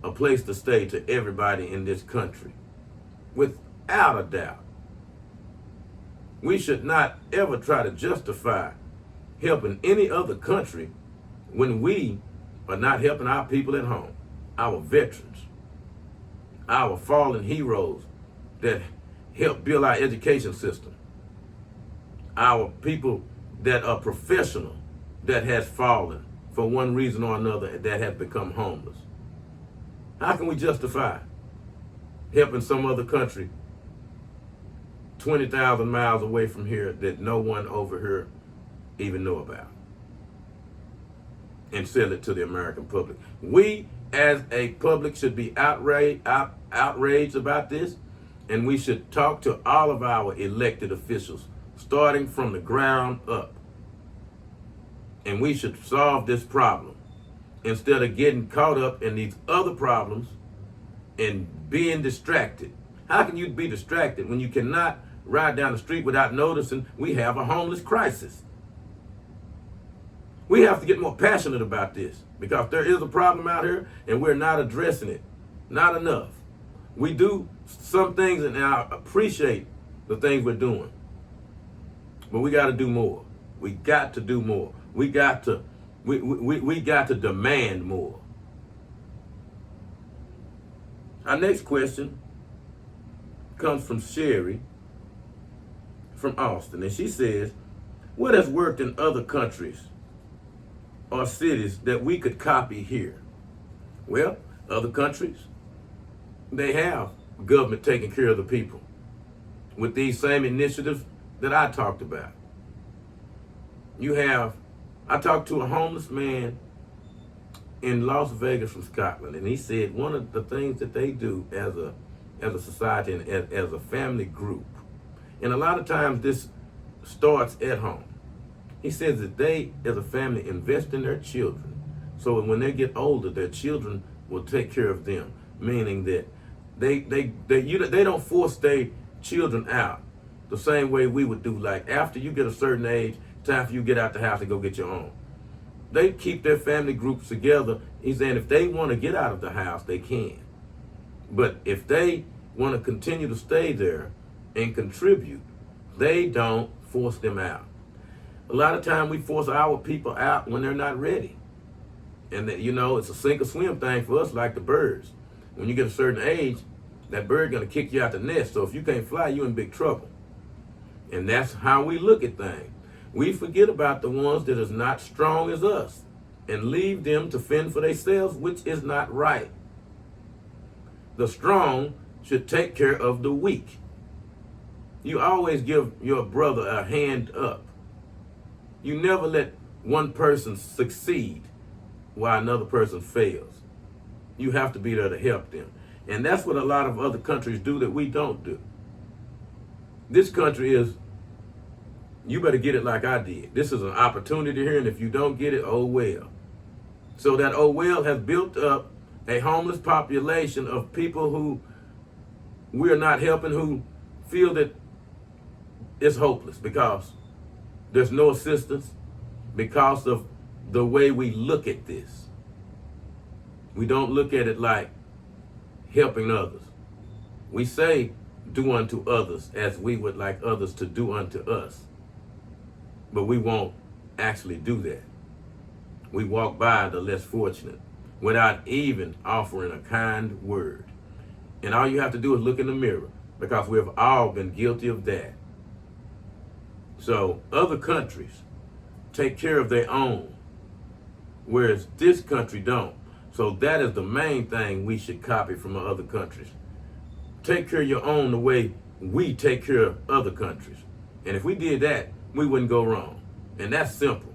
a place to stay to everybody in this country, without a doubt. We should not ever try to justify helping any other country when we are not helping our people at home, our veterans, our fallen heroes that help build our education system, our people that are professional that has fallen for one reason or another, that have become homeless. How can we justify helping some other country 20,000 miles away from here that no one over here even know about, and sell it to the American public? We as a public should be outraged about this, and we should talk to all of our elected officials, starting from the ground up. And we should solve this problem instead of getting caught up in these other problems and being distracted. How can you be distracted when you cannot ride down the street without noticing we have a homeless crisis? We have to get more passionate about this, because there is a problem out here and we're not addressing it. Not enough. We do some things and I appreciate the things we're doing, but we got to do more. We got to do more. We got to demand more. Our next question comes from Sherry from Austin, and she says, what has worked in other countries or cities that we could copy here? Well, other countries, they have government taking care of the people with these same initiatives that I talked about. I talked to a homeless man in Las Vegas from Scotland, and he said one of the things that they do as a society and as a family group, and a lot of times this starts at home. He says that they, as a family, invest in their children, so when they get older, their children will take care of them. Meaning that they don't force their children out the same way we would do. Like after you get a certain age, time for you to get out the house and go get your own. They keep their family groups together. He's saying if they want to get out of the house, they can. But if they want to continue to stay there and contribute, they don't force them out. A lot of time we force our people out when they're not ready. And that, it's a sink or swim thing for us, like the birds. When you get a certain age, that bird gonna kick you out the nest. So if you can't fly, you in big trouble. And that's how we look at things. We forget about the ones that is not strong as us and leave them to fend for themselves, which is not right. The strong should take care of the weak. You always give your brother a hand up. You never let one person succeed while another person fails. You have to be there to help them. And that's what a lot of other countries do that we don't do. This country is, you better get it like I did. This is an opportunity here, and if you don't get it, oh well. So that oh well has built up a homeless population of people who we're not helping, who feel that it's hopeless because there's no assistance. because of the way we look at this. We don't look at it like helping others. We say, do unto others as we would like others to do unto us. But we won't actually do that. We walk by the less fortunate without even offering a kind word. And all you have to do is look in the mirror, because we've all been guilty of that. So other countries take care of their own, whereas this country don't. So that is the main thing we should copy from other countries. Take care of your own the way we take care of other countries. And if we did that, we wouldn't go wrong. And that's simple.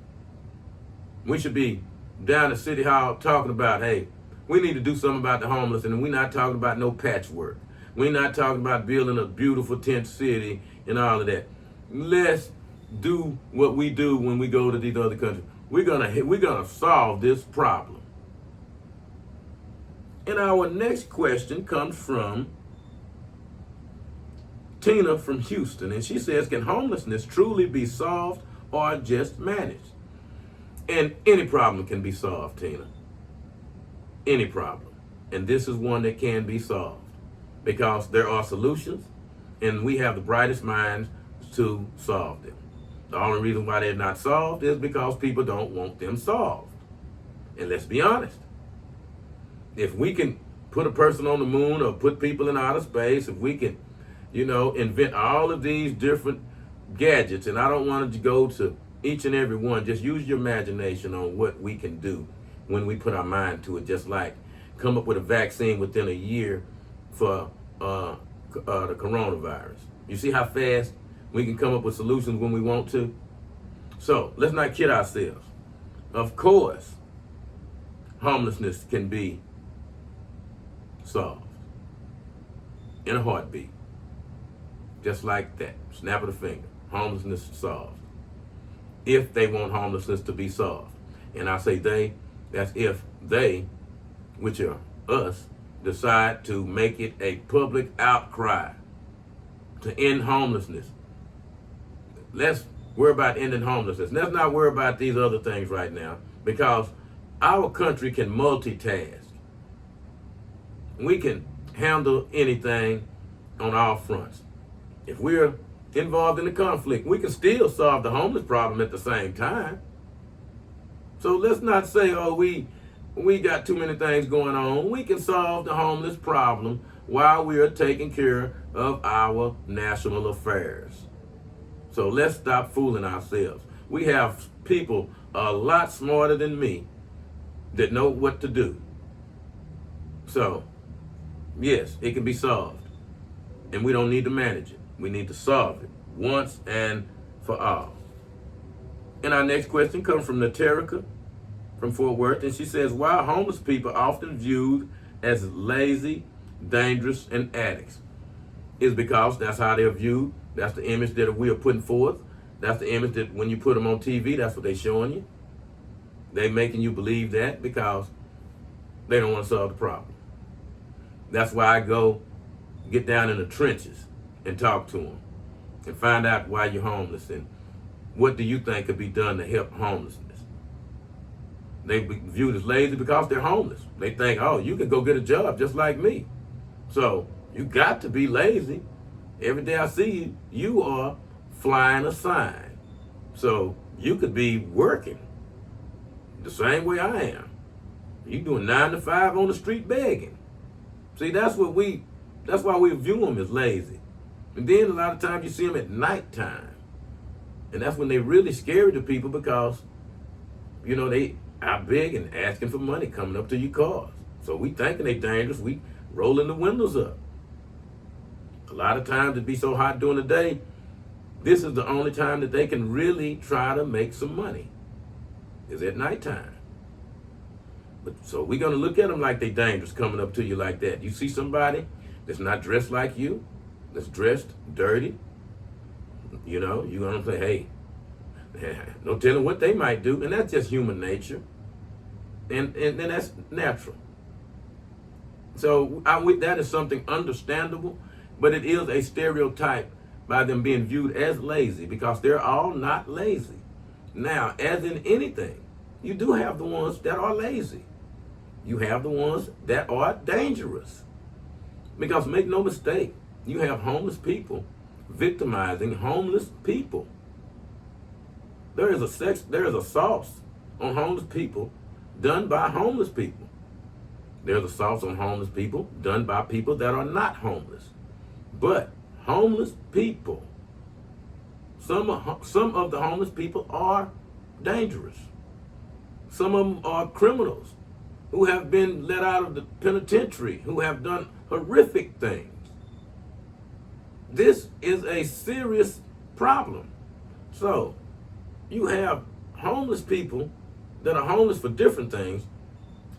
We should be down at City Hall talking about, hey, we need to do something about the homeless, and we're not talking about no patchwork. We're not talking about building a beautiful tent city and all of that. Let's do what we do when we go to these other countries. We're gonna solve this problem. And our next question comes from Tina from Houston, and she says, can homelessness truly be solved or just managed? And any problem can be solved, Tina. Any problem. And this is one that can be solved, because there are solutions, and we have the brightest minds to solve them. The only reason why they're not solved is because people don't want them solved. And let's be honest. If we can put a person on the moon or put people in outer space, if we can, invent all of these different gadgets, and I don't want to go to each and every one, just use your imagination on what we can do when we put our mind to it, just like come up with a vaccine within a year for the coronavirus. You see how fast we can come up with solutions when we want to? So let's not kid ourselves. Of course, homelessness can be solved in a heartbeat. Just like that, snap of the finger, homelessness solved. If they want homelessness to be solved. And I say they, that's if they, which are us, decide to make it a public outcry to end homelessness. Let's worry about ending homelessness. Let's not worry about these other things right now, because our country can multitask. We can handle anything on all fronts. If we're involved in the conflict, we can still solve the homeless problem at the same time. So let's not say, oh, we got too many things going on. We can solve the homeless problem while we are taking care of our national affairs. So let's stop fooling ourselves. We have people a lot smarter than me that know what to do. So, yes, it can be solved. And we don't need to manage it. We need to solve it once and for all. And our next question comes from Naterica from Fort Worth, and she says, why are homeless people often viewed as lazy, dangerous, and addicts? Is because that's how they're viewed. That's the image that we are putting forth. That's the image that when you put them on TV, that's what they're showing you. They're making you believe that because they don't want to solve the problem. That's why I go get down in the trenches and talk to them and find out why you're homeless and what do you think could be done to help homelessness. They be viewed as lazy because they're homeless. They think, oh, you can go get a job just like me. So you got to be lazy. Every day I see you, you are flying a sign. So you could be working the same way I am. You doing 9 to 5 on the street begging. See, that's why we view them as lazy. And then a lot of times you see them at nighttime. And that's when they're really scary to people because, they out begging, asking for money, coming up to your cars. So we thinking they dangerous, we rolling the windows up. A lot of times it be so hot during the day, this is the only time that they can really try to make some money, is at nighttime. But so we're gonna look at them like they dangerous coming up to you like that. You see somebody that's not dressed like you, that's dressed dirty, you're gonna say, hey, no telling what they might do, and that's just human nature, and that's natural. So that is something understandable, but it is a stereotype by them being viewed as lazy because they're all not lazy. Now, as in anything, you do have the ones that are lazy. You have the ones that are dangerous. Because make no mistake, you have homeless people victimizing homeless people. There is assaults on homeless people done by homeless people. There's assaults on homeless people done by people that are not homeless. But homeless people, some of the homeless people are dangerous. Some of them are criminals who have been let out of the penitentiary, who have done horrific things. This is a serious problem. So, you have homeless people that are homeless for different things,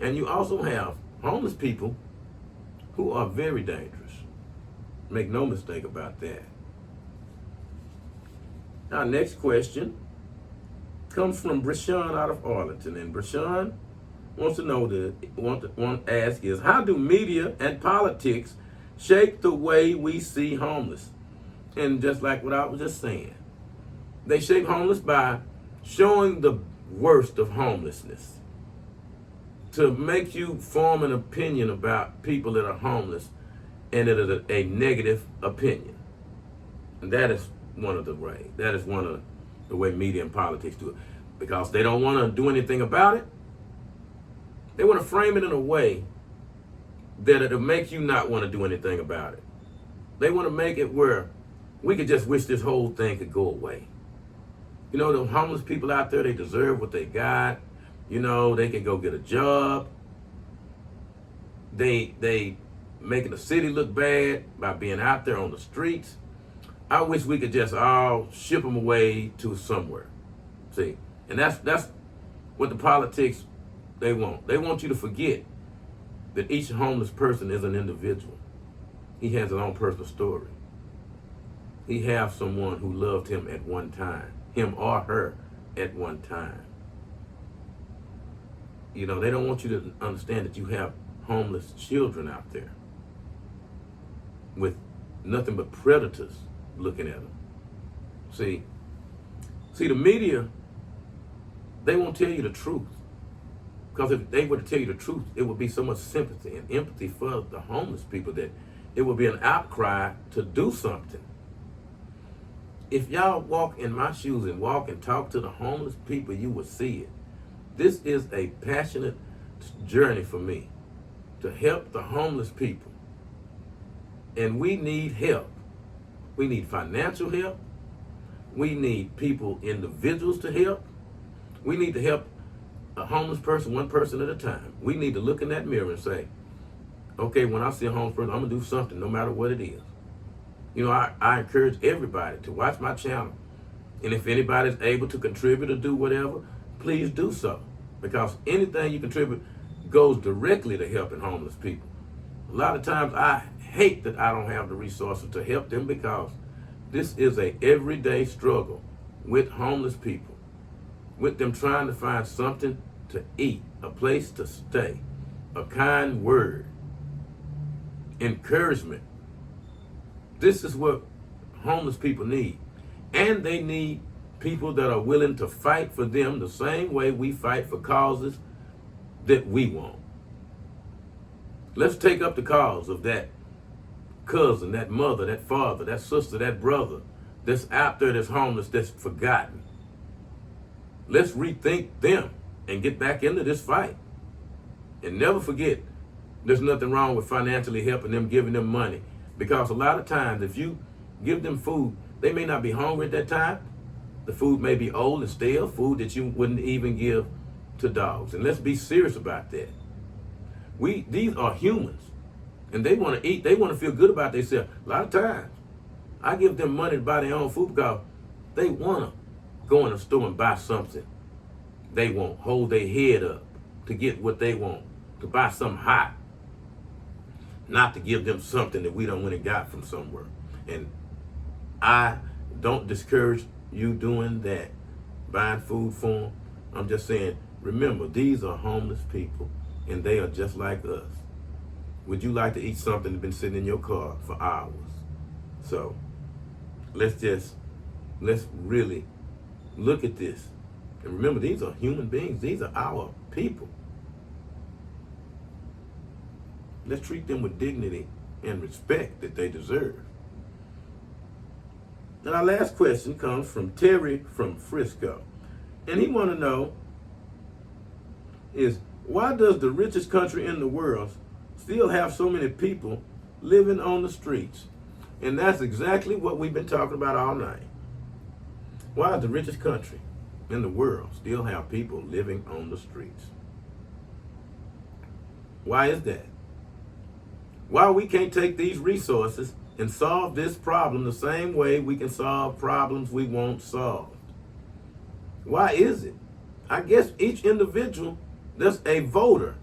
and you also have homeless people who are very dangerous. Make no mistake about that. Our next question comes from Brashawn out of Arlington, and Brashawn wants to know ask is, how do media and politics shape the way we see homeless? And just like what I was just saying, they shape homeless by showing the worst of homelessness, to make you form an opinion about people that are homeless, and it is a negative opinion. And that is one of the ways. That is one of the way media and politics do it, because they don't want to do anything about it. They want to frame it in a way that it'll make you not want to do anything about it. They want to make it where we could just wish this whole thing could go away. You know, the homeless people out there, they deserve what they got. You know, they can go get a job. They making the city look bad by being out there on the streets. I wish we could just all ship them away to somewhere. See, and that's what the politics they want. They want you to forget that each homeless person is an individual. He has his own personal story. He has someone who loved him at one time, him or her at one time. You know, they don't want you to understand that you have homeless children out there with nothing but predators looking at them. See, the media, they won't tell you the truth. Because if they were to tell you the truth, it would be so much sympathy and empathy for the homeless people that it would be an outcry to do something. If y'all walk in my shoes and walk and talk to the homeless people, you will see it. This is a passionate journey for me to help the homeless people. And we need help. We need financial help. We need people, individuals to help. We need to help a homeless person, one person at a time. We need to look in that mirror and say, okay, when I see a homeless person, I'm going to do something no matter what it is. You know, I encourage everybody to watch my channel. And if anybody's able to contribute or do whatever, please do so. Because anything you contribute goes directly to helping homeless people. A lot of times I hate that I don't have the resources to help them, because this is a everyday struggle with homeless people, with them trying to find something to eat, a place to stay, a kind word, encouragement. This is what homeless people need. And they need people that are willing to fight for them the same way we fight for causes that we want. Let's take up the cause of that cousin, that mother, that father, that sister, that brother that's out there that's homeless, that's forgotten. Let's rethink them and get back into this fight. And never forget, there's nothing wrong with financially helping them, giving them money. Because a lot of times, if you give them food, they may not be hungry at that time. The food may be old and stale, food that you wouldn't even give to dogs. And let's be serious about that. These are humans, and they want to eat. They want to feel good about themselves. A lot of times, I give them money to buy their own food because they want to go in a store and buy something they want, hold their head up to get what they want, to buy something hot, not to give them something that we don't went and got from somewhere. And I don't discourage you doing that, buying food for them. I'm just saying, remember, these are homeless people, and they are just like us. Would you like to eat something that's been sitting in your car for hours? So let's really look at this And remember, these are human beings. These are our people. Let's treat them with dignity and respect that they deserve. And our last question comes from Terry from Frisco. And he want to know is, why does the richest country in the world still have so many people living on the streets? And that's exactly what we've been talking about all night. Why does the richest country in the world still have people living on the streets? Why is that? Why we can't take these resources and solve this problem the same way we can solve problems we won't solve? Why is it? I guess each individual that's a voter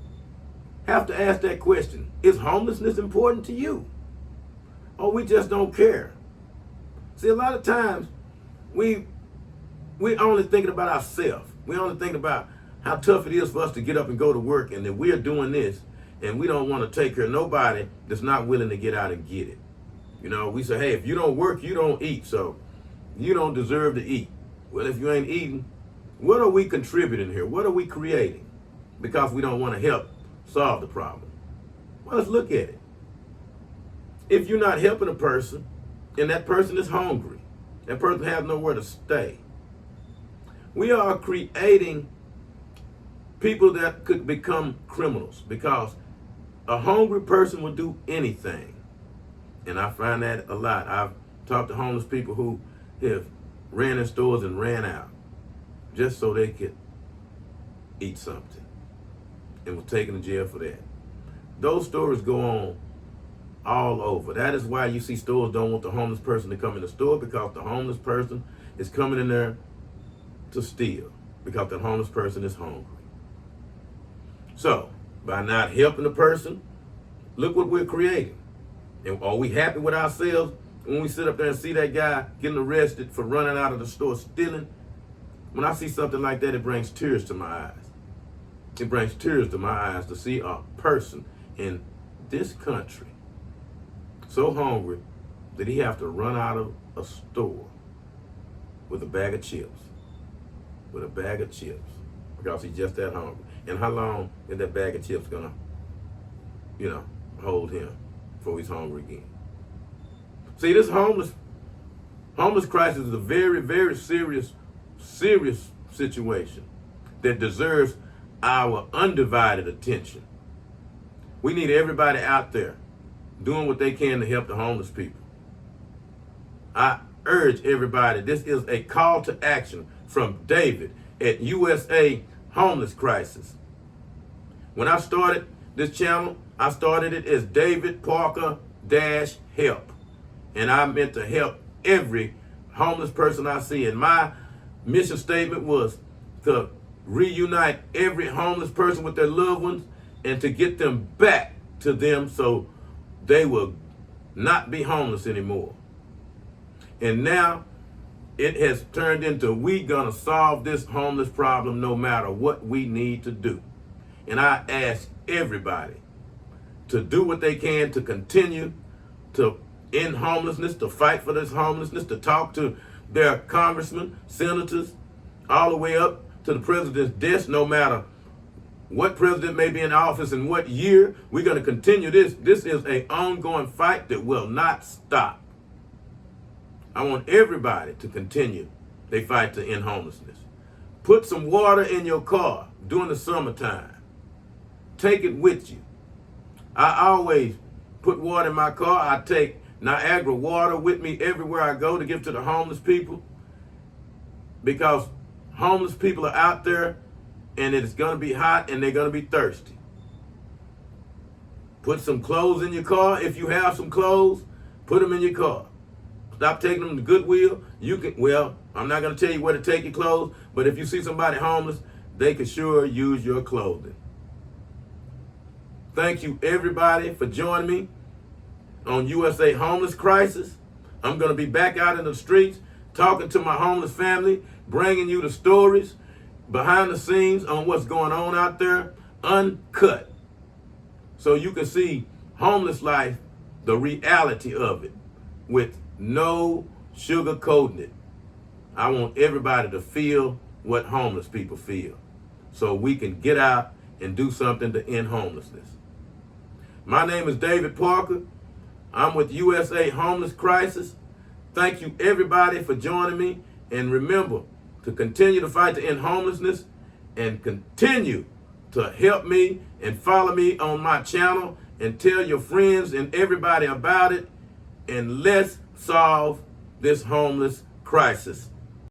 have to ask that question. Is homelessness important to you? Or we just don't care? See, a lot of times we only thinking about ourselves. We only thinking about how tough it is for us to get up and go to work, and that we're doing this, and we don't want to take care of nobody that's not willing to get out and get it. You know, we say, hey, if you don't work, you don't eat, so you don't deserve to eat. Well, if you ain't eating, what are we contributing here? What are we creating? Because we don't want to help solve the problem. Well, let's look at it. If you're not helping a person, and that person is hungry, that person has nowhere to stay, we are creating people that could become criminals, because a hungry person will do anything. And I find that a lot. I've talked to homeless people who have ran in stores and ran out just so they could eat something, and was taken to jail for that. Those stories go on all over. That is why you see stores don't want the homeless person to come in the store, because the homeless person is coming in there to steal, because the homeless person is hungry. So, by not helping the person, look what we're creating. And are we happy with ourselves when we sit up there and see that guy getting arrested for running out of the store stealing? When I see something like that, it brings tears to my eyes. It brings tears to my eyes to see a person in this country so hungry that he have to run out of a store with a bag of chips. With a bag of chips. Because he's just that hungry. And how long is that bag of chips gonna, hold him before he's hungry again? See, this homeless crisis is a very, very serious situation that deserves our undivided attention. We need everybody out there doing what they can to help the homeless people. I urge everybody, this is a call to action from David at USA Homeless Crisis. When I started this channel, I started it as David Parker-Help. And I meant to help every homeless person I see. And my mission statement was to reunite every homeless person with their loved ones and to get them back to them so they will not be homeless anymore. And now it has turned into, we gonna solve this homeless problem no matter what we need to do. And I ask everybody to do what they can to continue to end homelessness, to fight for this homelessness, to talk to their congressmen, senators, all the way up to the president's desk. No matter what president may be in office and what year, we're going to continue this. This is an ongoing fight that will not stop. I want everybody to continue their fight to end homelessness. Put some water in your car during the summertime. Take it with you. I always put water in my car. I take Niagara water with me everywhere I go to give to the homeless people, because homeless people are out there and it's going to be hot and they're going to be thirsty. Put some clothes in your car. If you have some clothes, put them in your car. Stop taking them to Goodwill. I'm not going to tell you where to take your clothes, but if you see somebody homeless, they can sure use your clothing. Thank you, everybody, for joining me on USA Homeless Crisis. I'm going to be back out in the streets talking to my homeless family, bringing you the stories behind the scenes on what's going on out there, uncut, so you can see homeless life, the reality of it, with no sugarcoating it. I want everybody to feel what homeless people feel, so we can get out and do something to end homelessness. My name is David Parker. I'm with USA Homeless Crisis. Thank you everybody for joining me, and remember to continue to fight to end homelessness and continue to help me and follow me on my channel and tell your friends and everybody about it, and let's solve this homeless crisis.